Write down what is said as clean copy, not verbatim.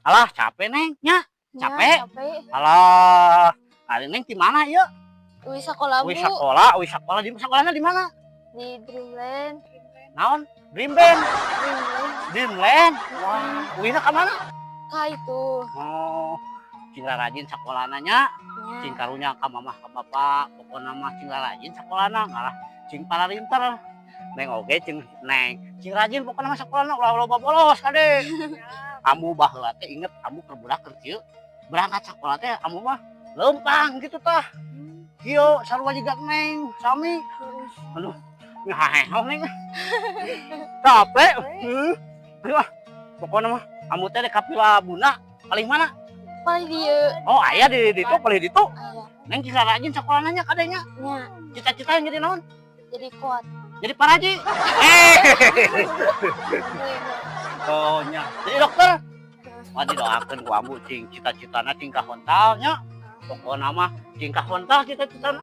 Alah capek neng nya. Ya, Capek. capek. Alah, hari neng di mana ya? Wih sekolah Bu. Wih sekolah di sekolahnya di mana? Di Dreamland. Naon? Dreamland. Dreamland. Dreamland. Wah, wihna ka mana? Kah itu. Oh, cing rajin sekolahna nya. Ya. Cing karunya ka mamah ka bapak, pokona mah cing rajin sekolahna, ngalah cing pararinter. Neng oge cing rajin pokona mah sekolahna ulah loba bolos kade. Kamu baheula teh inget kamu keur budak keur kieu. Berangkat sekolah teh kamu mah lempang gitu tah. Kieu sarua jiga neng, sami. Aduh, ngaheho neng. Capek. Aduh, pokona mah kamu teh dek kapila buna paling mana? Paling dia. Oh, aya di ditu, paling ditu. Ayah. Neng cing rajin sekolahna nya kadenya. Ya. Cita-cita yang jadi naon? Jadi kuat. Jadi paraji. Oh nya. Jadi dokter. Wah didoakeun ku ambu cing cita-citana cing kahontal nya. Pokona mah cing kahontal cita-citana.